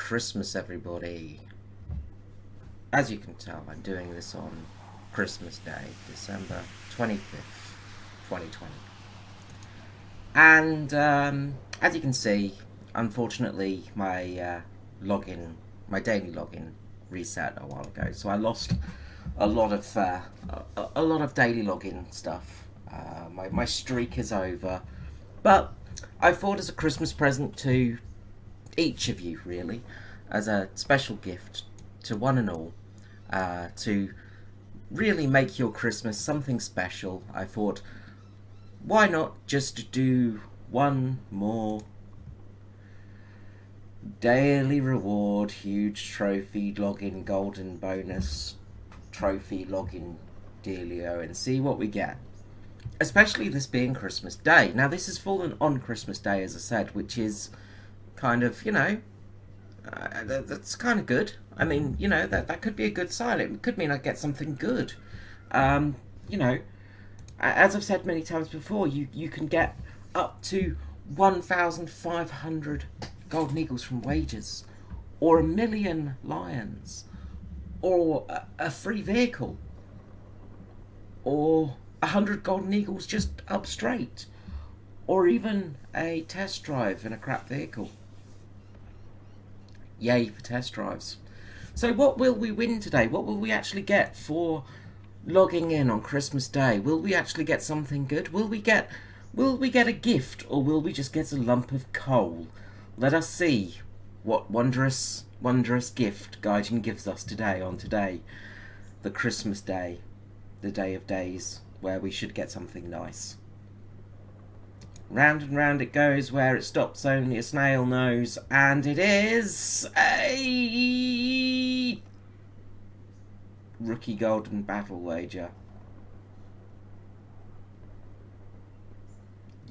Christmas, everybody. As you can tell, I'm doing this on Christmas Day, December 25th, 2020. And as you can see, unfortunately, my daily login reset a while ago, so I lost a lot of daily login stuff. My streak is over, but I thought as a Christmas present to each of you, really, as a special gift to one and all, to really make your Christmas something special, I thought, why not just do one more daily reward, huge trophy, login, golden bonus, trophy, login dealio, and see what we get. Especially this being Christmas Day. Now, this has fallen on Christmas Day, as I said, which is kind of, that's kind of good. I mean, that could be a good sign. It could mean I get something good. Um, you know, as I've said many times before, you can get up to 1,500 golden eagles from wages, or 1,000,000 lions, or a free vehicle, or 100 golden eagles just up straight, or even a test drive in a crap vehicle. Yay for test drives. So what will we win today? What will we actually get for logging in on Christmas Day? Will we actually get something good? Will we get a gift, or will we just get a lump of coal? Let us see what wondrous gift Gaijin gives us today, the Christmas Day, the day of days, where we should get something nice. Round and round it goes, where it stops only a snail knows, and it is a rookie golden battle wager.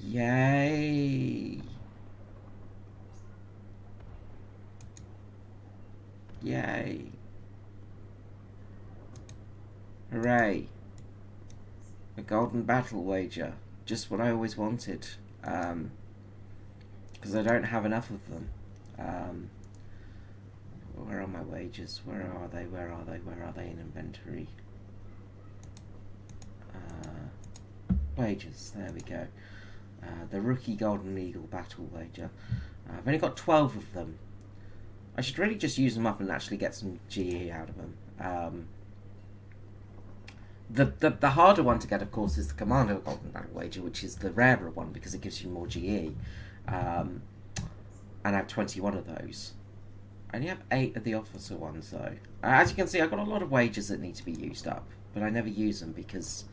Yay! Yay! Hooray! A golden battle wager. Just what I always wanted. Because I don't have enough of them. Where are my wages? Where are they? Where are they in inventory? Wages. There we go. The rookie golden eagle battle wager. I've only got 12 of them. I should really just use them up and actually get some GE out of them. The harder one to get, of course, is the Commando Golden Battle Wager, which is the rarer one because it gives you more GE. And I have 21 of those. I only have 8 of the officer ones, though. As you can see, I've got a lot of wagers that need to be used up, but I never use them because,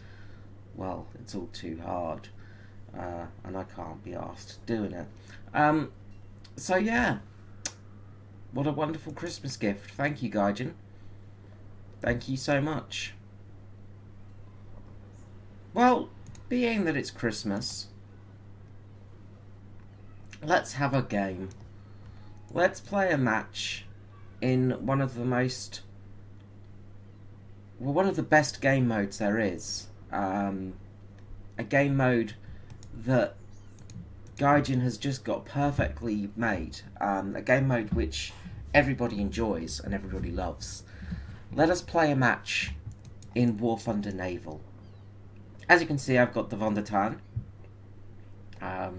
well, it's all too hard. And I can't be asked doing it. So, yeah. What a wonderful Christmas gift. Thank you, Gaijin. Thank you so much. Well, being that it's Christmas, let's have a game. Let's play a match in one of the best game modes there is. A game mode that Gaijin has just got perfectly made. A game mode which everybody enjoys and everybody loves. Let us play a match in War Thunder Naval. As you can see, I've got the Von der Tann. I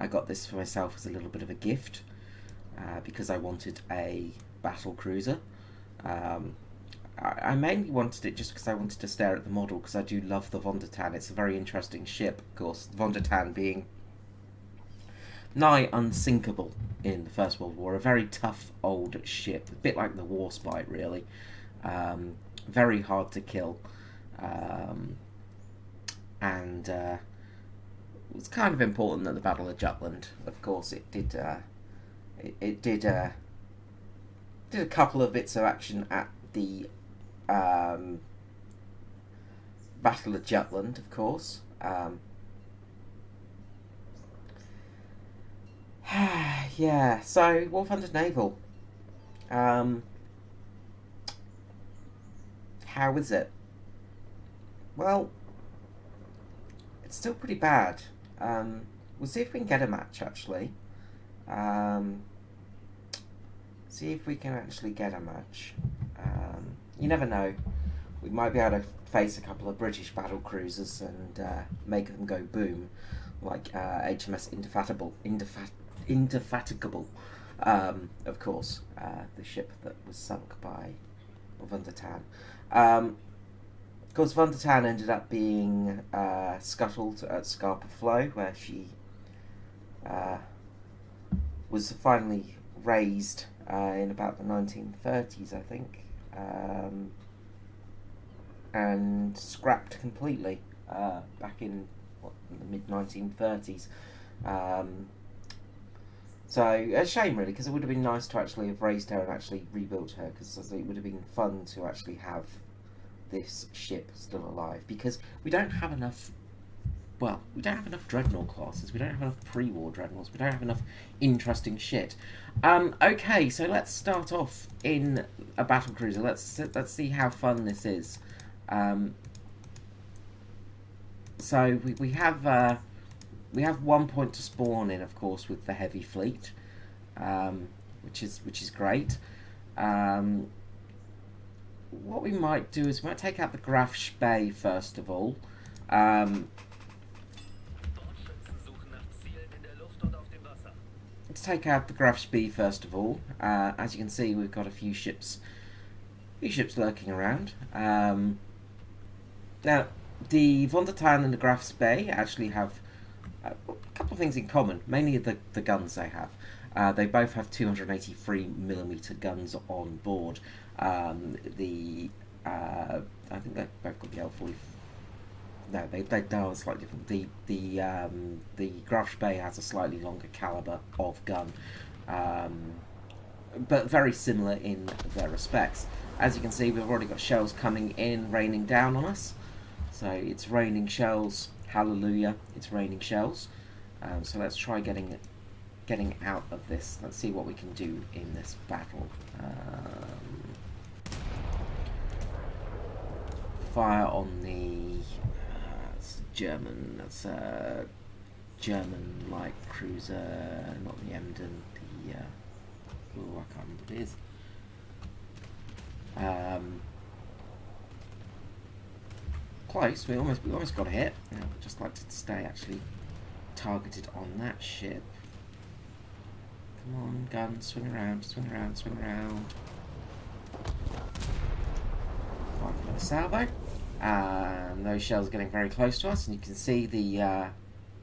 got this for myself as a little bit of a gift because I wanted a battle cruiser. I mainly wanted it just because I wanted to stare at the model, because I do love the Von der Tann. It's a very interesting ship, of course. The Von der Tann being nigh unsinkable in the First World War. A very tough old ship, a bit like the Warspite, really. Very hard to kill. And it was kind of important at the Battle of Jutland. Of course, it did a couple of bits of action at the Battle of Jutland, of course. Yeah, so War Thunder Naval. How is it? Well, it's still pretty bad. We'll see if we can get a match, actually. See if we can actually get a match. You never know. We might be able to face a couple of British battle cruisers and make them go boom, like HMS Indefatigable, of course, the ship that was sunk by Van der Tann. Of course, Van der Tann ended up being scuttled at Scapa Flow, where she was finally raised in about the 1930s, I think, and scrapped completely back in the mid-1930s. So, a shame really, because it would have been nice to actually have raised her and actually rebuilt her, because it would have been fun to actually have this ship still alive, because we don't have enough, well, we don't have enough dreadnought classes, we don't have enough pre-war dreadnoughts, we don't have enough interesting shit. Okay, so let's start off in a battle cruiser. Let's see how fun this is. So we have 1 point to spawn in, of course, with the heavy fleet, which is great. What we might do is we might take out the Graf Spee first of all. Let's take out the Graf Spee first of all. As you can see, we've got a few ships lurking around. Now, the Van der Tann and the Graf Spee actually have a couple of things in common, mainly the guns they have. They both have 283mm guns on board. I think they've both got the L40. No, they are slightly different. The Graf Spee has a slightly longer caliber of gun, but very similar in their respects. As you can see, we've already got shells coming in, raining down on us. So it's raining shells. Hallelujah! It's raining shells. So let's try getting out of this. Let's see what we can do in this battle. Fire on the German. That's a German light cruiser, not the Emden. I can't remember what it is. Close. We almost got a hit. Yeah, I'd just like to stay actually targeted on that ship. Come on, gun, swing around, swing around, swing around. Fire for the salvo. Those shells are getting very close to us, and you can see the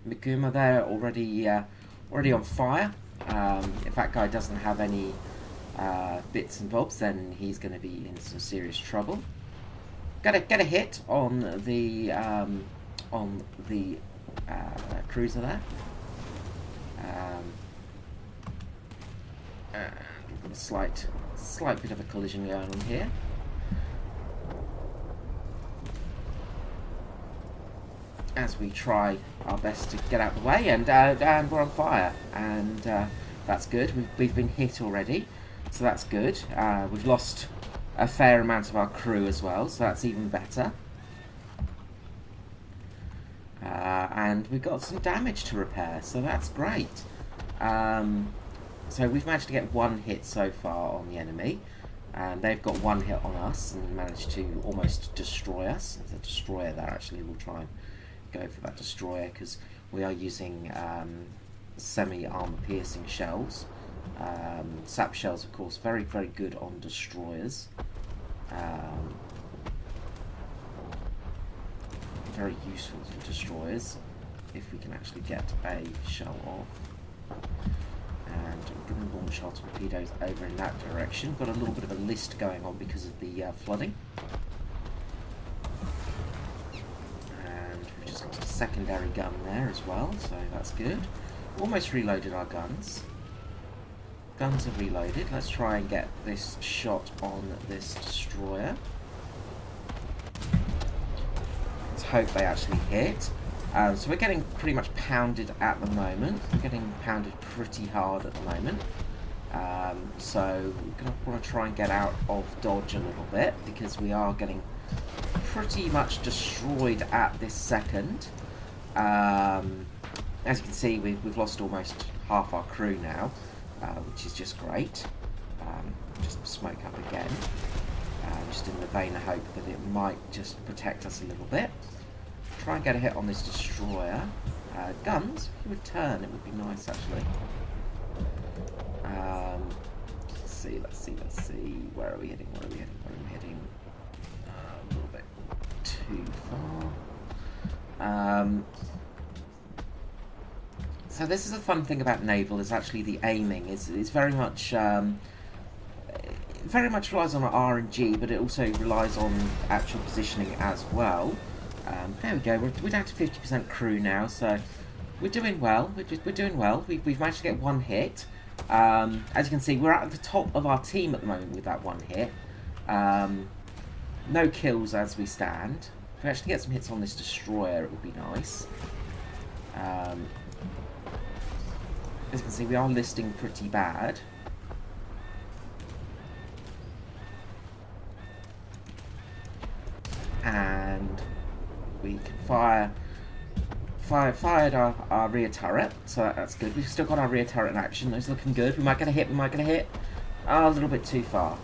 Mikuma there already on fire. If that guy doesn't have any bits and bobs, then he's going to be in some serious trouble. Get a hit on the cruiser there. We've got a slight bit of a collision going on here. As we try our best to get out of the way, and we're on fire, and that's good. We've been hit already, so that's good. We've lost a fair amount of our crew as well, so that's even better. And we've got some damage to repair, so that's great. So we've managed to get one hit so far on the enemy, and they've got one hit on us and managed to almost destroy us. There's a destroyer there, actually. We'll try and go for that destroyer because we are using semi-armor piercing shells. Sap shells, of course, very, very good on destroyers. Very useful for destroyers if we can actually get a shell off. And we're going to launch our torpedoes over in that direction. Got a little bit of a list going on because of the flooding. And we've just got a secondary gun there as well, so that's good. Almost reloaded our guns. Guns are reloaded. Let's try and get this shot on this destroyer. Let's hope they actually hit. So we're getting pretty much pounded at the moment. We're getting pounded pretty hard at the moment. So we're going to want to try and get out of dodge a little bit because we are getting pretty much destroyed at this second. As you can see, we've lost almost half our crew now, which is just great. just smoke up again. Just in the vain of hope that it might just protect us a little bit. Try and get a hit on this destroyer. Guns, if you would turn, it would be nice actually. Let's see. Where are we heading? A little bit too far. So this is a fun thing about Naval, is actually the aiming. It's very much relies on RNG, but it also relies on actual positioning as well. There we go. We're down to 50% crew now, so we're doing well. We're doing well. We've managed to get one hit. As you can see, we're at the top of our team at the moment with that one hit. No kills as we stand. If we actually get some hits on this destroyer, it would be nice. As you can see, we are listing pretty bad. And we can fired our rear turret, so that's good. We've still got our rear turret in action. Those looking good. We might get a hit. Oh, a little bit too far.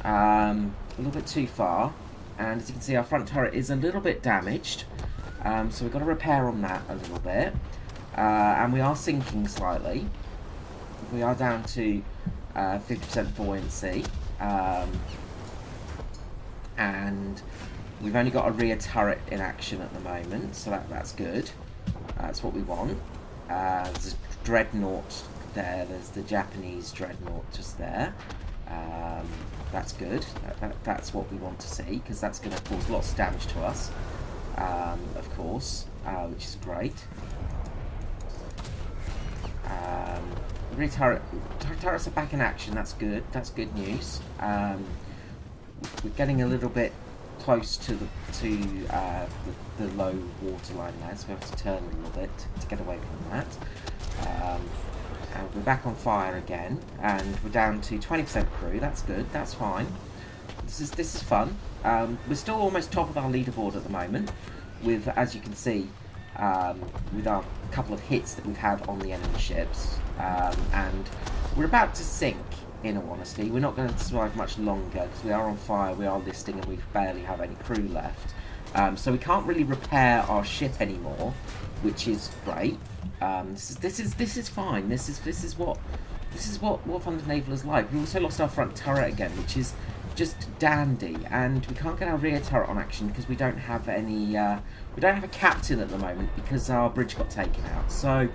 A little bit too far. And as you can see, our front turret is a little bit damaged. So we've got to repair on that a little bit. And we are sinking slightly. We are down to 50% buoyancy. And we've only got a rear turret in action at the moment, so that's good. That's what we want. There's a dreadnought there. There's the Japanese dreadnought just there. That's good. That's what we want to see, because that's going to cause lots of damage to us, of course, which is great. Rear turrets are back in action. That's good. That's good news. We're getting a little bit close to the low water line there, so we have to turn a little bit to get away from that. And we're back on fire again, and we're down to 20% crew. That's good. That's fine. This is fun. We're still almost top of our leaderboard at the moment, with, as you can see, with our couple of hits that we've had on the enemy ships, and we're about to sink. In all honesty, we're not going to survive much longer because we are on fire, we are listing, and we barely have any crew left. So we can't really repair our ship anymore, which is great. This is fine. This is what War Thunder Naval is like. We also lost our front turret again, which is just dandy, and we can't get our rear turret on action because we don't have any. We don't have a captain at the moment because our bridge got taken out. So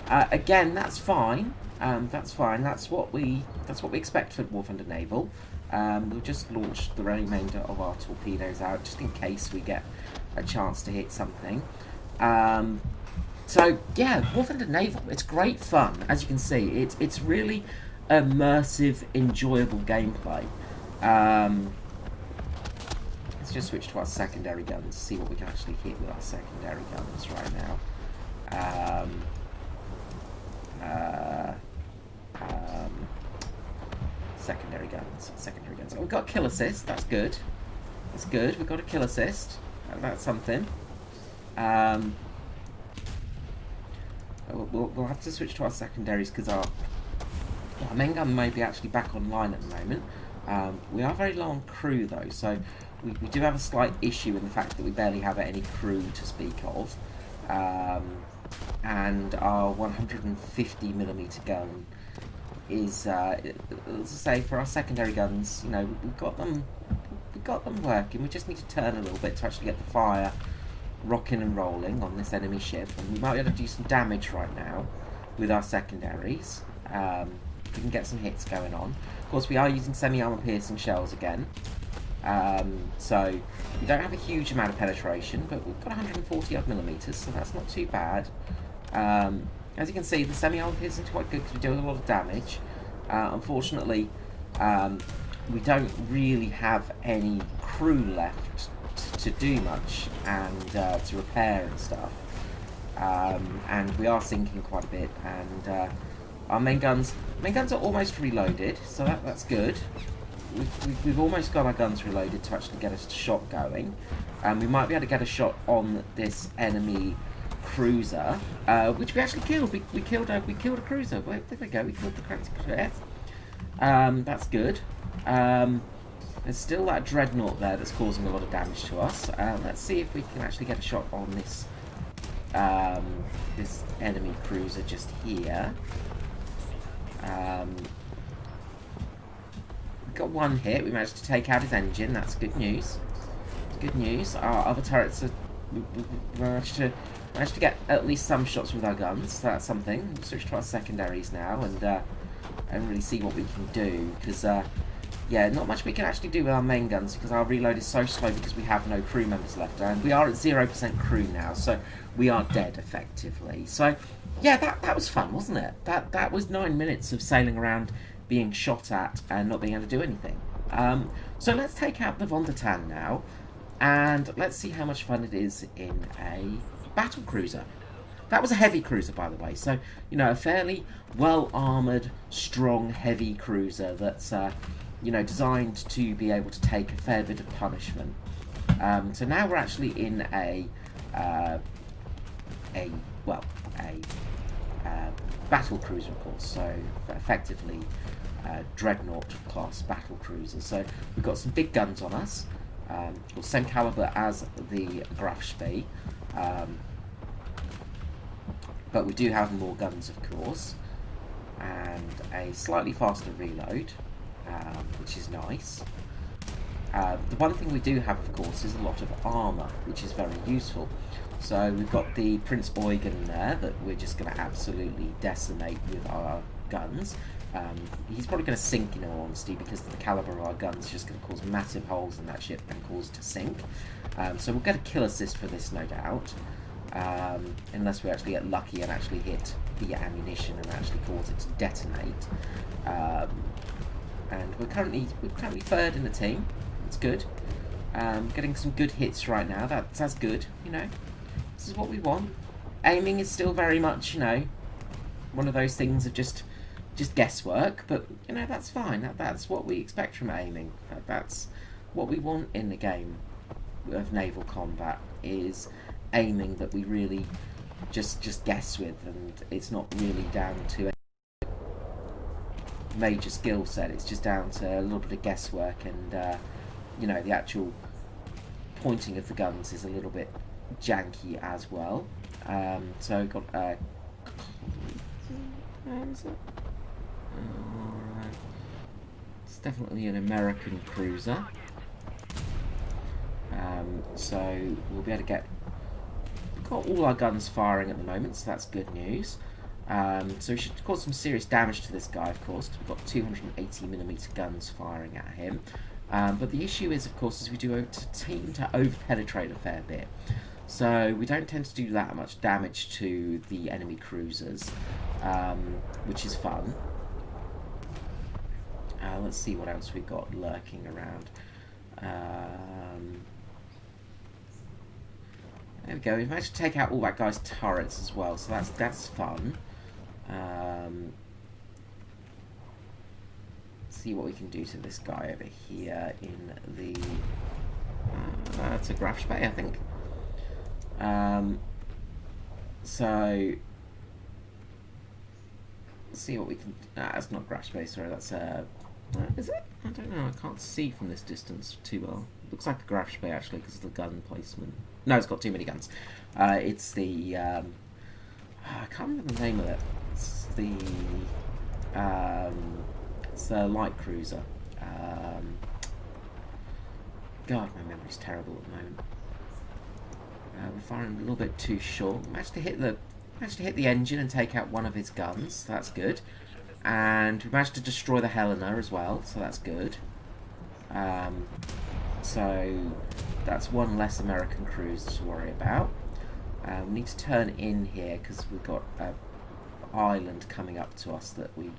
again, that's fine. That's fine. That's what we expect for War Thunder Naval. We'll just launch the remainder of our torpedoes out just in case we get a chance to hit something. So yeah, War Thunder Naval. It's great fun, as you can see. It's really immersive, enjoyable gameplay. Let's just switch to our secondary guns, see what we can actually hit with our secondary guns right now. Secondary guns. Oh, we've got a kill assist. That's good. That's good. We've got a kill assist. That's something. We'll have to switch to our secondaries because our main gun may be actually back online at the moment. We are very low on crew though, so we do have a slight issue in the fact that we barely have any crew to speak of. And our 150mm gun is, as I say, for our secondary guns, you know, we've got them working. We just need to turn a little bit to actually get the fire rocking and rolling on this enemy ship, and we might be able to do some damage right now with our secondaries. We can get some hits going on. Of course, we are using semi-armor piercing shells again, so we don't have a huge amount of penetration, but we've got 140 odd millimeters, so that's not too bad. As you can see, the semi-armor piercing is quite good because we do a lot of damage. Unfortunately, we don't really have any crew left to do much and to repair and stuff. And we are sinking quite a bit, and our main guns are almost reloaded, so that's good. We've almost got our guns reloaded to actually get a shot going. We might be able to get a shot on this enemy cruiser, which we actually killed. We killed a cruiser. Where did they go? We killed the cruiser. That's good. There's still that dreadnought there that's causing a lot of damage to us. Let's see if we can actually get a shot on this this enemy cruiser just here. We got one hit. We managed to take out his engine. That's good news. Good news. Our other turrets are... We managed to get at least some shots with our guns. So that's something. We'll switch to our secondaries now and really see what we can do. Because, yeah, not much we can actually do with our main guns because our reload is so slow because we have no crew members left. And we are at 0% crew now, so we are dead, effectively. So, yeah, that was fun, wasn't it? That was 9 minutes of sailing around, being shot at, and not being able to do anything. So let's take out the Von der Tann now. And let's see how much fun it is in a battle cruiser. That was a heavy cruiser, by the way. So, you know, a fairly well-armoured, strong, heavy cruiser that's, you know, designed to be able to take a fair bit of punishment. So now we're actually in a battle cruiser, of course. So, effectively, dreadnought-class battle cruiser. So, we've got some big guns on us. Same caliber as the Grafspee, but we do have more guns, of course, and a slightly faster reload, which is nice. The one thing we do have, of course, is a lot of armour, which is very useful. So we've got the Prince Eugen there that we're just going to absolutely decimate with our guns. He's probably going to sink, in all honesty, because the caliber of our guns is just going to cause massive holes in that ship and cause it to sink. So we'll get a kill assist for this, no doubt, unless we actually get lucky and actually hit the ammunition and actually cause it to detonate. And we're currently third in the team. It's good. Getting some good hits right now. That's good. You know, this is what we want. Aiming is still very much, you know, one of those things of just guesswork, but you know, that's fine. That's what we expect from aiming. That's what we want in the game of naval combat, is aiming that we really just guess with, and it's not really down to a major skill set. It's just down to a little bit of guesswork, and you know, the actual pointing of the guns is a little bit janky as well. So we've got where is it? Alright. It's definitely an American cruiser. So we'll be able to get... We've got all our guns firing at the moment, so that's good news. So we should cause some serious damage to this guy, of course, because we've got 280mm guns firing at him. But the issue is, of course, is we do tend to over-penetrate a fair bit. So we don't tend to do that much damage to the enemy cruisers, which is fun. Let's see what else we've got lurking around. There we go. We've managed to take out all that guy's turrets as well, so that's fun. See what we can do to this guy over here in the... it's a Grafspee, I think. So... Let's see what we can... that's not Grafspee, sorry, that's a... is it? I don't know, I can't see from this distance too well. It looks like a Grafspee, actually, because of the gun placement. No, it's got too many guns. It's the... I can't remember the name of it. It's the light cruiser. God, my memory's terrible at the moment. We're firing a little bit too short. Managed to hit the engine and take out one of his guns. So that's good. And we managed to destroy the Helena as well. So that's good. So that's one less American cruiser to worry about. We need to turn in here because we've got an island coming up to us that we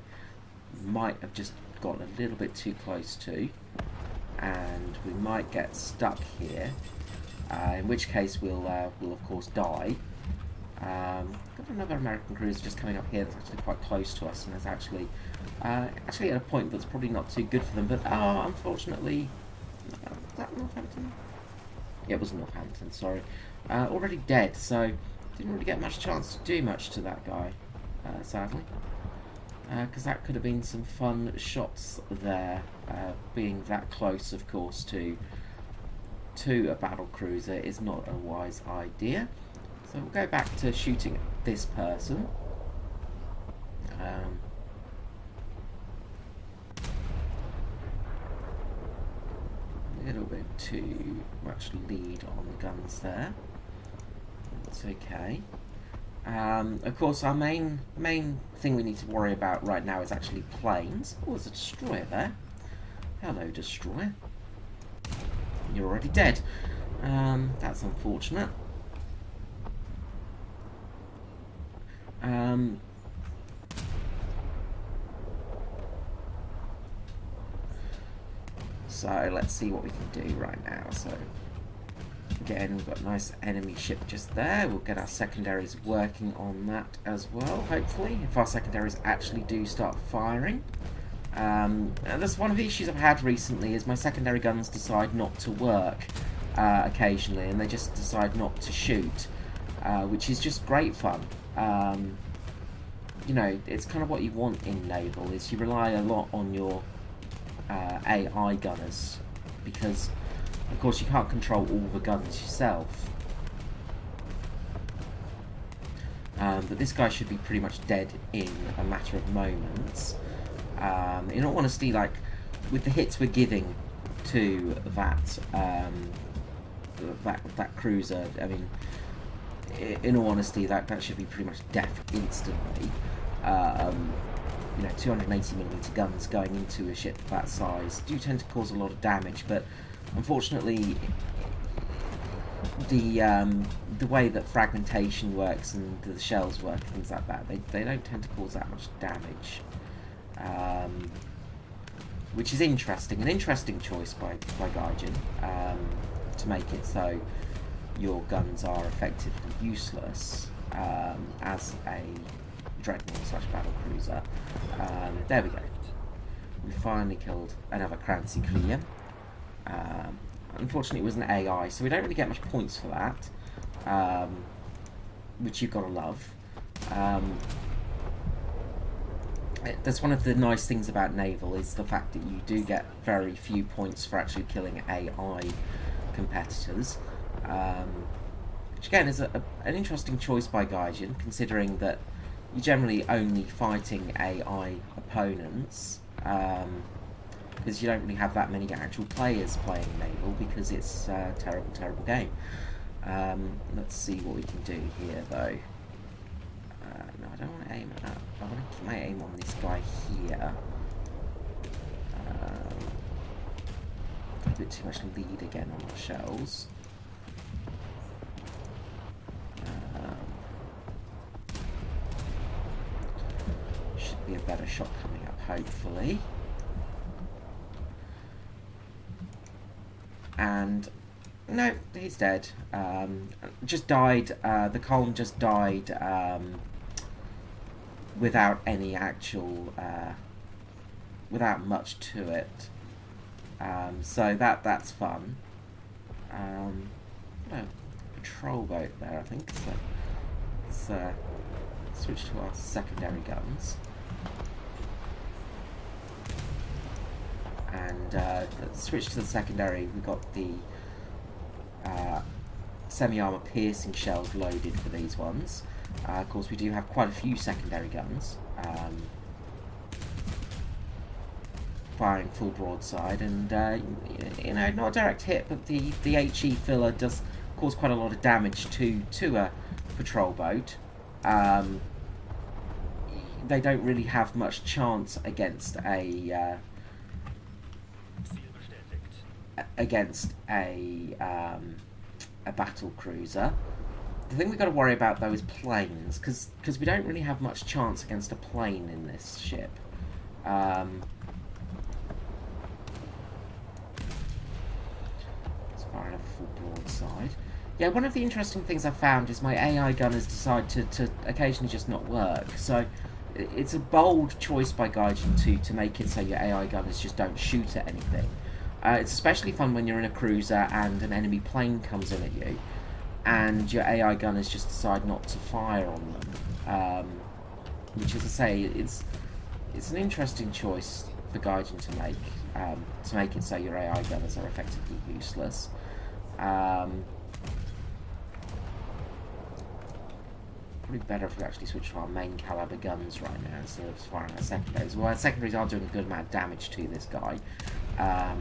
might have just gotten a little bit too close to, and we might get stuck here, in which case we'll of course die. Got another American cruiser just coming up here that's actually quite close to us, and it's actually at a point that's probably not too good for them, but unfortunately... was that Northampton? Yeah, it was Northampton, sorry. Already dead, so didn't really get much chance to do much to that guy, sadly. because that could have been some fun shots there, being that close, of course, to a battle cruiser is not a wise idea. So we'll go back to shooting this person. A little bit too much lead on the guns there. That's okay. Of course, our main thing we need to worry about right now is actually planes. Oh, there's a destroyer there. Hello, destroyer. You're already dead. That's unfortunate. So let's see what we can do right now. So again, we've got a nice enemy ship just there. We'll get our secondaries working on that as well, hopefully, if our secondaries actually do start firing. That's one of the issues I've had recently, is my secondary guns decide not to work occasionally, and they just decide not to shoot, which is just great fun. You know, it's kind of what you want in Naval, is you rely a lot on your AI gunners, because of course you can't control all the guns yourself. But this guy should be pretty much dead in a matter of moments. In all honesty, like, with the hits we're giving to that that cruiser, I mean, in all honesty, that should be pretty much death instantly. You know, 280mm guns going into a ship that size do tend to cause a lot of damage, but unfortunately, the way that fragmentation works and the shells work, things like that, they don't tend to cause that much damage. Which is interesting, an interesting choice by Gaijin, to make it so your guns are effectively useless as a dreadnought / battle cruiser. There we go. We finally killed another Krancy Krieg. Unfortunately, it was an AI, so we don't really get much points for that, which you've got to love. That's one of the nice things about Naval, is the fact that you do get very few points for actually killing AI competitors, which again is an interesting choice by Gaijin, considering that you're generally only fighting AI opponents, because you don't really have that many actual players playing Naval, because it's a terrible game. Let's see what we can do here, though. No, I don't want to aim at that. I want to keep my aim on this guy here. A bit too much lead again on our shells. Should be a better shot coming up, hopefully. And no, he's dead. Just died. The column just died without any actual, without much to it. So that's fun. Oh, patrol boat there, I think. So let's switch to our secondary guns. And let's switch to the secondary. We've got the semi-armor piercing shells loaded for these ones. Of course, we do have quite a few secondary guns, firing full broadside, and you know, not a direct hit, but the HE filler does cause quite a lot of damage to a patrol boat. They don't really have much chance against a battle cruiser. The thing we've got to worry about, though, is planes, because we don't really have much chance against a plane in this ship. Let's fire another full broadside. Yeah, one of the interesting things I've found is my AI gunners decide to occasionally just not work. So it's a bold choice by Gaijin to make it so your AI gunners just don't shoot at anything. It's especially fun when you're in a cruiser and an enemy plane comes in at you, and your AI gunners just decide not to fire on them. Which, as I say, it's an interesting choice for Gaijin to make it so your AI gunners are effectively useless. Probably better if we actually switch to our main caliber guns right now instead of firing our secondaries. Well, our secondaries are doing a good amount of damage to this guy. I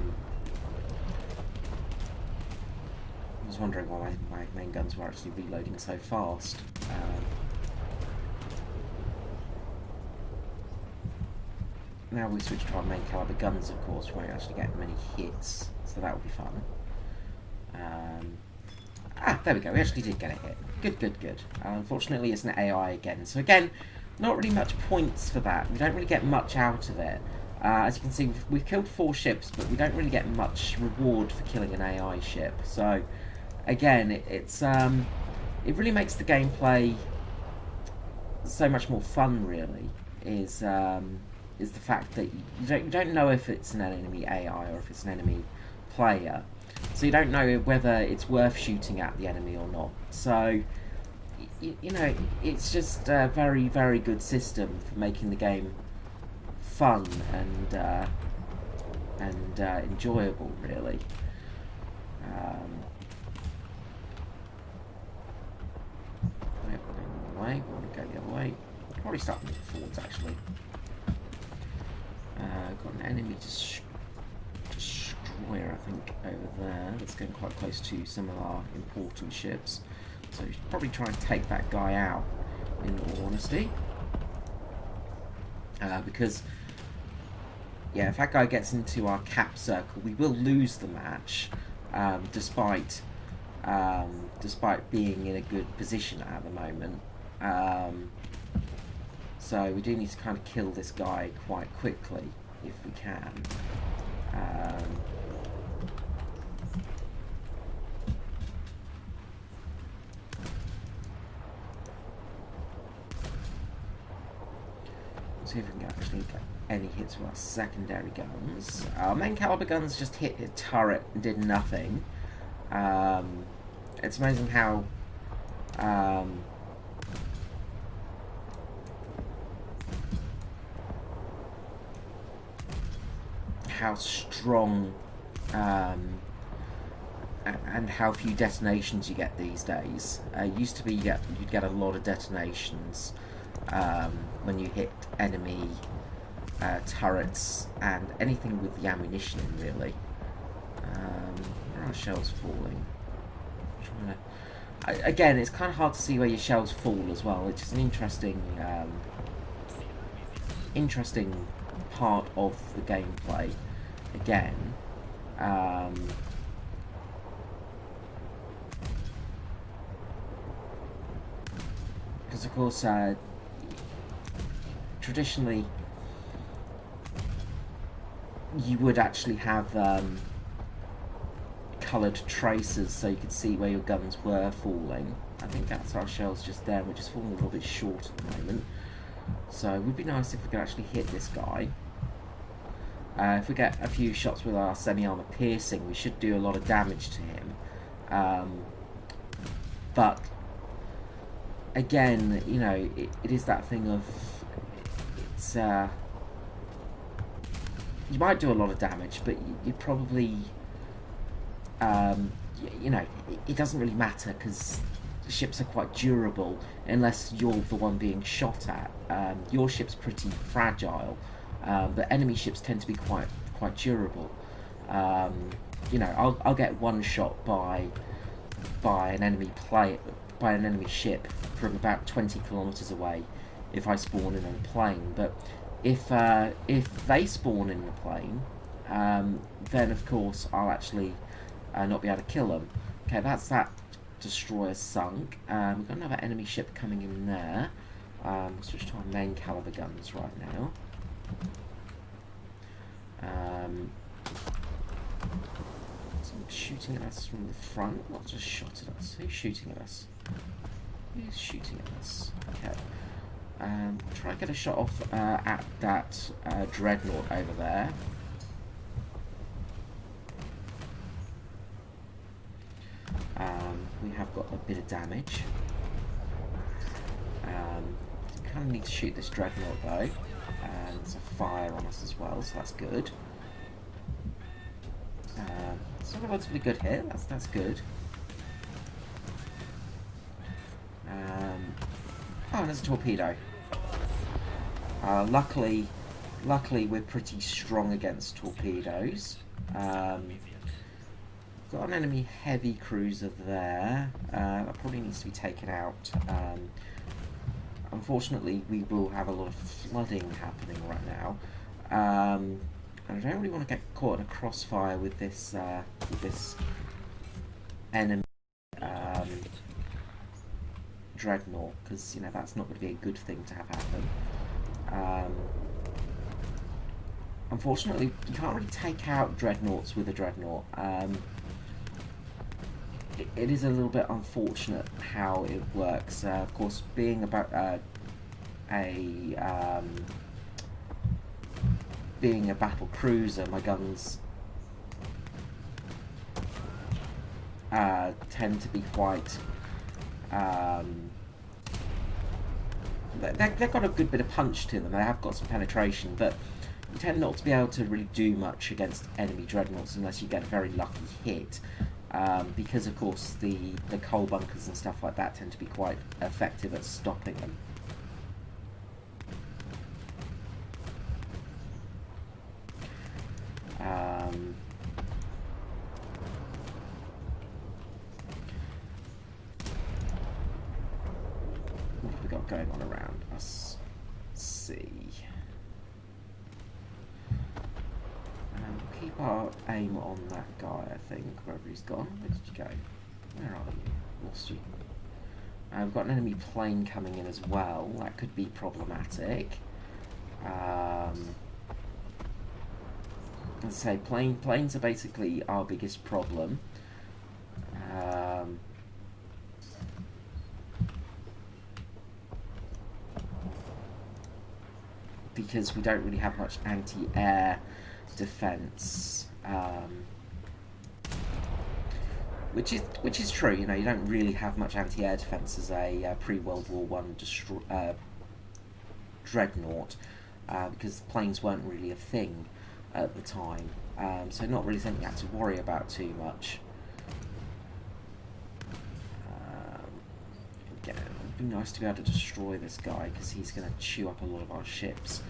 was wondering why my main guns were actually reloading so fast. Now we switch to our main caliber guns, of course, we won't actually get many hits, so that will be fun. There we go, we actually did get a hit. Good. Unfortunately, it's an AI again. So again, not really much points for that. We don't really get much out of it. As you can see, we've killed 4 ships, but we don't really get much reward for killing an AI ship. So again, it really makes the gameplay so much more fun, really, is the fact that you don't know if it's an enemy AI or if it's an enemy player. So you don't know whether it's worth shooting at the enemy or not. So, you know, it's just a very, very good system for making the game fun and enjoyable, really. We want to go the other way. Probably start moving forwards, actually. Got an enemy destroyer, I think, over there. That's getting quite close to some of our important ships. So we should probably try and take that guy out, in all honesty. Because, yeah, if that guy gets into our cap circle, we will lose the match, despite being in a good position at the moment. So we do need to kind of kill this guy quite quickly, if we can. See if we can actually get any hits with our secondary guns. Our main caliber guns just hit a turret and did nothing. It's amazing how strong and how few detonations you get these days. Used to be you'd get a lot of detonations when you hit enemy turrets and anything with the ammunition in, really. Where are our shells falling? Again, it's kind of hard to see where your shells fall as well, which is an interesting part of the gameplay. Again, because of course, traditionally, you would actually have coloured traces so you could see where your guns were falling. I think that's our shells just there, we're just falling a little bit short at the moment. So it would be nice if we could actually hit this guy. If we get a few shots with our semi-armor piercing, we should do a lot of damage to him. But again, you know, it is that thing of it's you might do a lot of damage, but you probably you know, it doesn't really matter because ships are quite durable unless you're the one being shot at. Your ship's pretty fragile. But enemy ships tend to be quite durable. You know, I'll get one shot by an enemy ship from about 20 kilometers away if I spawn in a plane. But if they spawn in the plane, then of course I'll actually not be able to kill them. Okay, that's that destroyer sunk. We've got another enemy ship coming in there. We'll switch to our main caliber guns right now. Someone shooting at us from the front, not just shot at us. Who's shooting at us? Who's shooting at us? Okay. Try and get a shot off at that dreadnought over there. We have got a bit of damage. Kind of need to shoot this dreadnought though. And it's a fire on us as well, so that's good. It's not a relatively good hit, that's good. Oh, and there's a torpedo. Luckily we're pretty strong against torpedoes. Got an enemy heavy cruiser there. That probably needs to be taken out. Unfortunately, we will have a lot of flooding happening right now. And I don't really want to get caught in a crossfire with this enemy dreadnought, because you know that's not going to be a good thing to have happen. Unfortunately, you can't really take out dreadnoughts with a dreadnought. It is a little bit unfortunate how it works. Of course, being about being a battle cruiser, my guns tend to be quite. They've got a good bit of punch to them. They have got some penetration, but you tend not to be able to really do much against enemy dreadnoughts unless you get a very lucky hit. Because of course the coal bunkers and stuff like that tend to be quite effective at stopping them. What have we got going on around us? Let's see. Keep our aim on that guy, I think, wherever he's gone. Where did you go? Where are you? Lost you. We've got an enemy plane coming in as well. That could be problematic. As I say, planes are basically our biggest problem. Because we don't really have much anti-air defense, which is true. You know, you don't really have much anti-air defense as a pre-World War I dreadnought, because planes weren't really a thing at the time, so not really something you have to worry about too much. Again, it'd be nice to be able to destroy this guy because he's going to chew up a lot of our ships.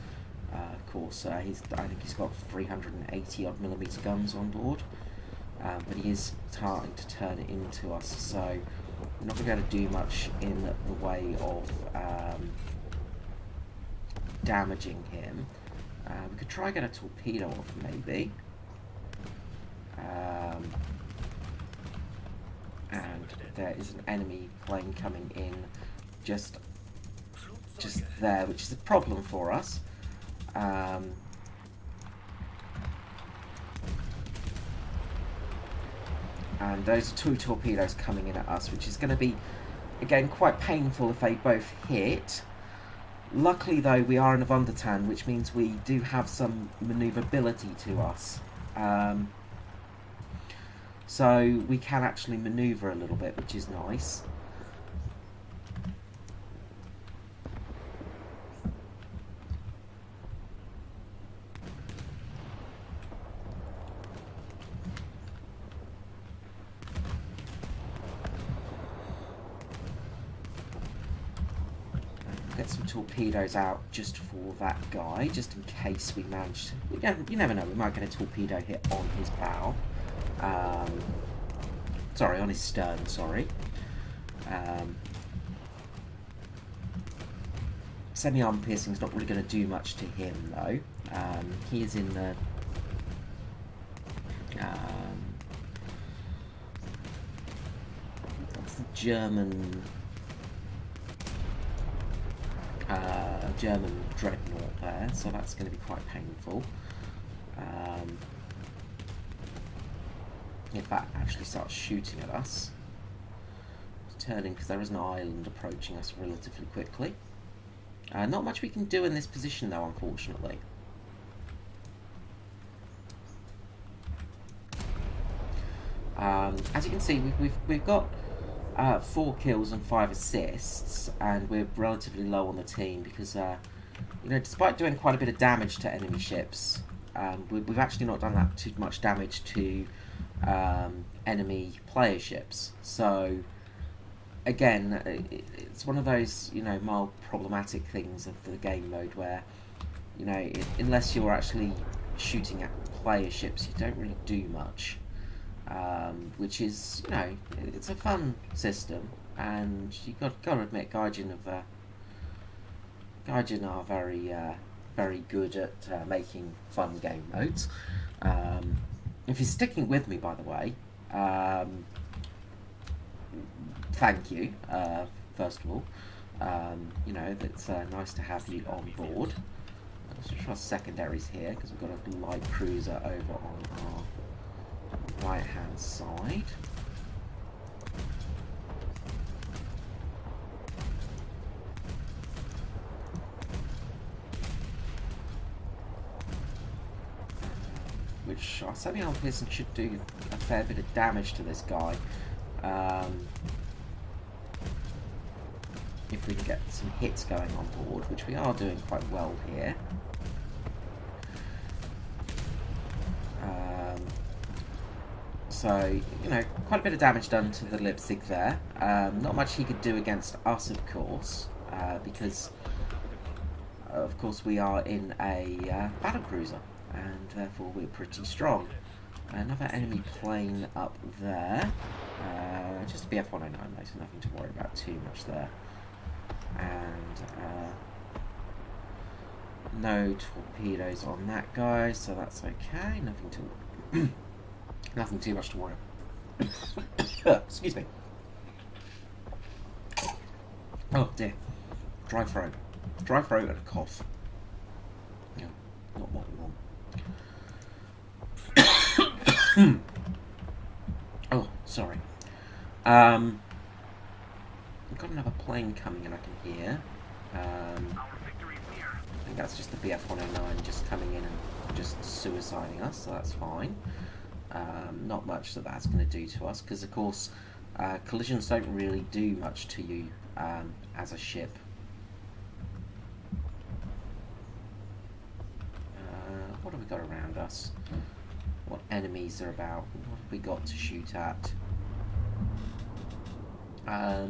Of course, I think he's got 380 odd millimeter guns on board, but he is starting to turn it into us, so we're not going to be able to do much in the way of damaging him. We could try and get a torpedo off, maybe. And there is an enemy plane coming in just there, which is a problem for us. And those are two torpedoes coming in at us, which is going to be, again, quite painful if they both hit. Luckily, though, we are in a Wundertan, which means we do have some manoeuvrability to us. So we can actually manoeuvre a little bit, which is nice. Get some torpedoes out just for that guy, just in case we manage to... You never know, we might get a torpedo hit on his bow. Sorry, on his stern, sorry. Semi-arm piercing's not really going to do much to him, though. He is in the... that's the German dreadnought there, so that's going to be quite painful. If that actually starts shooting at us. It's turning because there is an island approaching us relatively quickly. Not much we can do in this position though, unfortunately. As you can see, we've got 4 kills and 5 assists, and we're relatively low on the team because you know, despite doing quite a bit of damage to enemy ships, we've actually not done that too much damage to enemy player ships. So again, it's one of those, you know, mild problematic things of the game mode where, you know, unless you're actually shooting at player ships, you don't really do much. Which is, you know, it's a fun system, and you got to admit, Gaijin are very good at making fun game modes. If you're sticking with me, by the way, thank you, first of all. You know, it's nice to have you on board. Let's just try secondaries here, because we've got a light cruiser over on our right hand side. Which our semi-armor piercing should do a fair bit of damage to this guy. If we can get some hits going on board, which we are doing quite well here. So, you know, quite a bit of damage done to the Leipzig there. Not much he could do against us, of course, because, of course, we are in a battle cruiser, and therefore we're pretty strong. Another enemy plane up there. Just a BF-109, though, so nothing to worry about too much there. And no torpedoes on that guy, so that's okay. Nothing too much to worry about. Excuse me. Oh dear. Dry throat and a cough. Yeah, not what we want. Oh, sorry. We've got another plane coming in, I can hear. I think that's just the BF-109 just coming in and just suiciding us, so that's fine. Not much that's going to do to us, because of course collisions don't really do much to you as a ship. What have we got around us? What enemies are about? What have we got to shoot at? I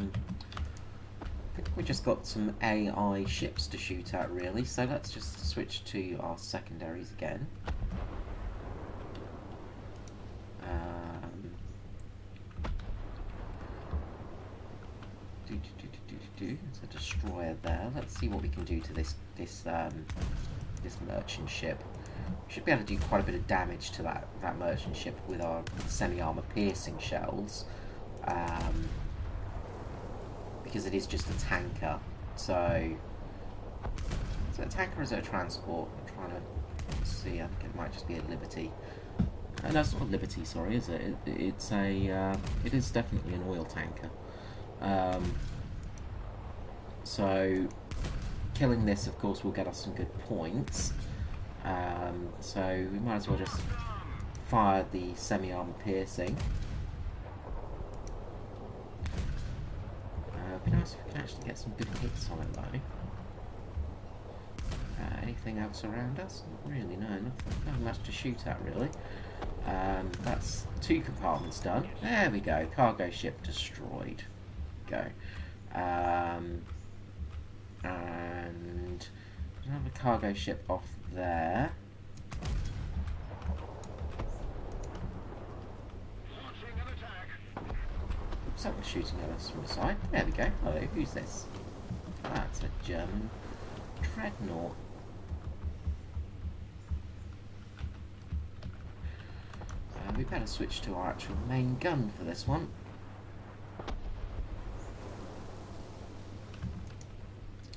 think we just got some AI ships to shoot at, really, so let's just switch to our secondaries again. There's a destroyer there. Let's see what we can do to this merchant ship. We should be able to do quite a bit of damage to that merchant ship with our semi-armor piercing shells, because it is just a tanker. So is it a tanker or is it a transport? I'm trying to see. I think it might just be a Liberty. No, it's not a Liberty, sorry, is it? It's a. It is definitely an oil tanker. So killing this, of course, will get us some good points. So we might as well just fire the semi-armor piercing. It'd be nice if we can actually get some good hits on it, though. Anything else around us? Not really, no. Nothing much to shoot at, really. That's 2 compartments done. There we go. Cargo ship destroyed. Go. And another cargo ship off there. Something's shooting at us from the side. There we go. Hello, who's this? That's a German dreadnought. We better switch to our actual main gun for this one.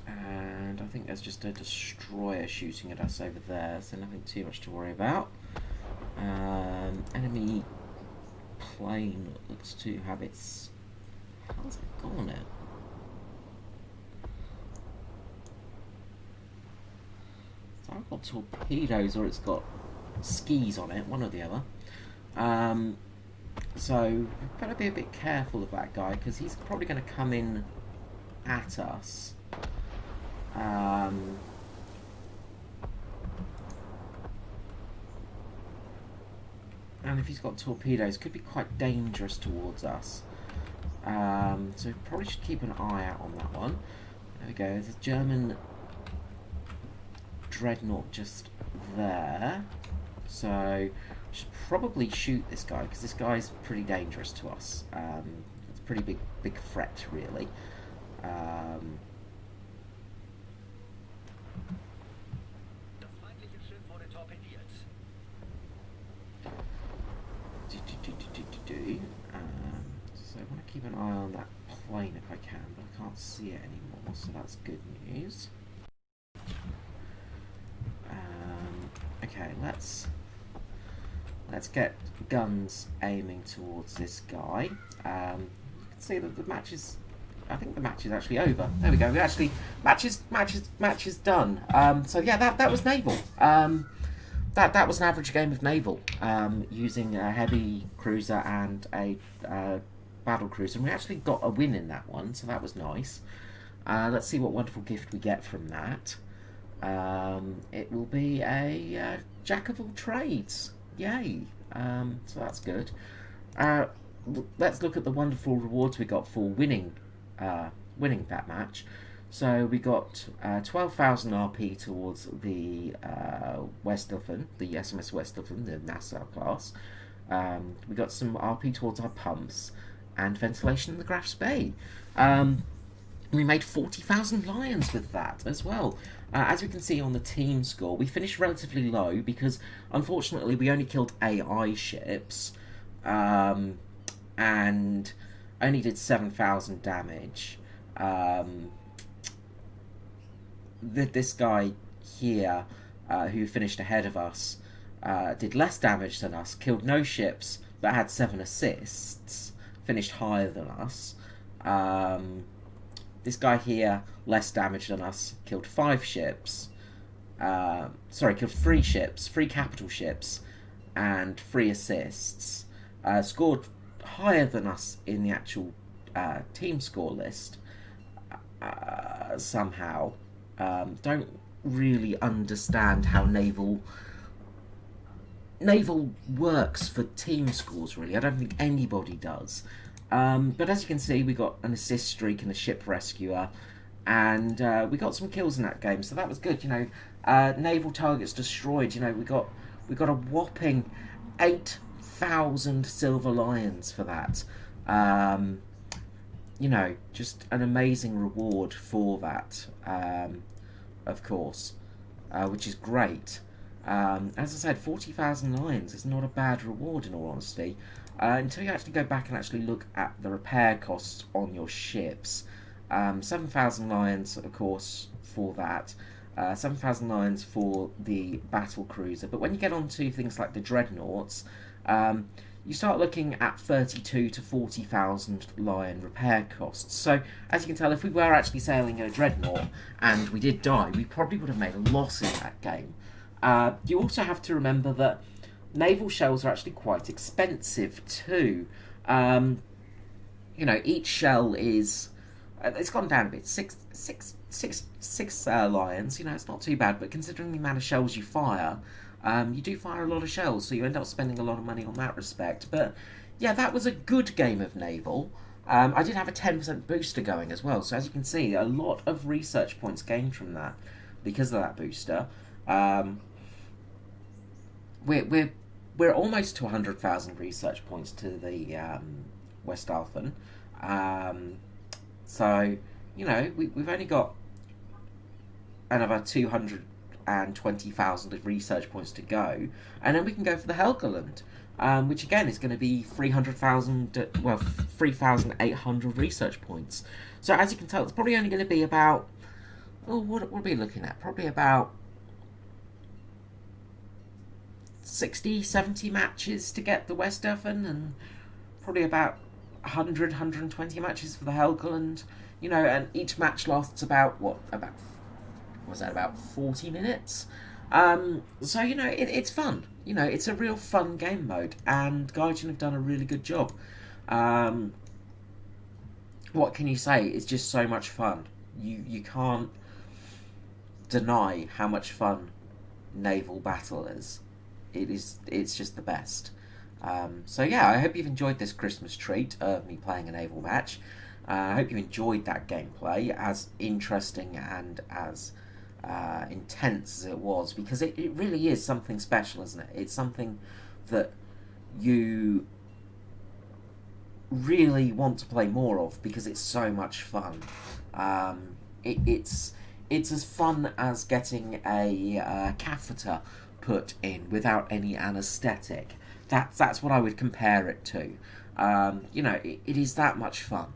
And I think there's just a destroyer shooting at us over there, so nothing too much to worry about. Enemy plane looks to have its... How's it gone now? So I've got torpedoes or it's got skis on it, one or the other. So we've got to be a bit careful of that guy, because he's probably going to come in at us. And if he's got torpedoes, could be quite dangerous towards us. So we probably should keep an eye out on that one. There we go. There's a German dreadnought just there. So we should probably shoot this guy, because this guy's pretty dangerous to us. It's a pretty big threat, really. So I want to keep an eye on that plane if I can, but I can't see it anymore, so that's good news. Okay, let's get guns aiming towards this guy. You can see that the match is, I think the match is actually over. There we go. We actually match is done. So yeah, that was Naval. That was an average game of Naval, using a heavy cruiser and a battle cruiser, and we actually got a win in that one, so that was nice. Let's see what wonderful gift we get from that. It will be a jack of all trades. Yay! So that's good. Let's look at the wonderful rewards we got for winning that match. So we got 12,000 RP towards the Westelfen, the SMS Westelfen, the NASCAR class. We got some RP towards our pumps and ventilation in the Graf's Bay. We made 40,000 lions with that as well. As we can see on the team score, we finished relatively low because unfortunately we only killed AI ships and only did 7,000 damage. This guy here, who finished ahead of us, did less damage than us, killed no ships, but had 7 assists, finished higher than us. This guy here, less damage than us, killed 5 ships. Killed 3 ships, 3 capital ships, and 3 assists. Scored higher than us in the actual team score list, somehow. Don't really understand how Naval works for team scores, really. I don't think anybody does. But as you can see, we got an assist streak and a ship rescuer, and we got some kills in that game, so that was good. You know, naval targets destroyed. You know, we got a whopping 8,000 silver lions for that. You know, just an amazing reward for that, of course, which is great. As I said, 40,000 lions is not a bad reward, in all honesty, until you actually go back and actually look at the repair costs on your ships. 7,000 lions, of course, for that. 7,000 lions for the battle cruiser. But when you get onto things like the dreadnoughts, you start looking at 32 to 40,000 lion repair costs. So, as you can tell, if we were actually sailing a dreadnought and we did die, we probably would have made a loss in that game. You also have to remember that naval shells are actually quite expensive too. You know, each shell is... it's gone down a bit. Six lions, you know, it's not too bad, but considering the amount of shells you fire, you do fire a lot of shells, so you end up spending a lot of money on that respect. But yeah, that was a good game of Naval. I did have a 10% booster going as well, so as you can see, a lot of research points gained from that because of that booster. We're almost to 100,000 research points to the Westalfen. So, you know, we've only got another 220,000 of research points to go, and then we can go for the Helgoland, which again is going to be 3,800 research points. So as you can tell, it's probably only going to be about, what are we looking at? Probably about 60, 70 matches to get the Westhaven, and probably about 100, 120 matches for the Helgoland. You know, and each match lasts about, about 40 minutes? So, you know, it's fun. You know, it's a real fun game mode, and Gaijin have done a really good job. What can you say? It's just so much fun. You can't deny how much fun naval battle is. It's just the best. So yeah, I hope you've enjoyed this Christmas treat of me playing a naval match. I hope you enjoyed that gameplay, as interesting and as intense as it was, because it really is something special, isn't it? It's something that you really want to play more of because it's so much fun. It's as fun as getting a catheter put in without any anaesthetic. That's what I would compare it to. It is that much fun.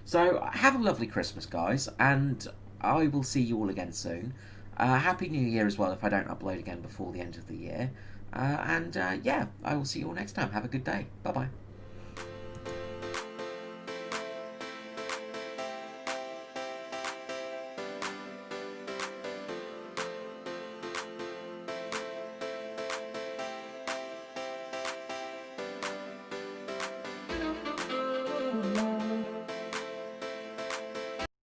So have a lovely Christmas, guys, and I will see you all again soon. Happy New Year as well if I don't upload again before the end of the year. Yeah, I will see you all next time. Have a good day. Bye bye.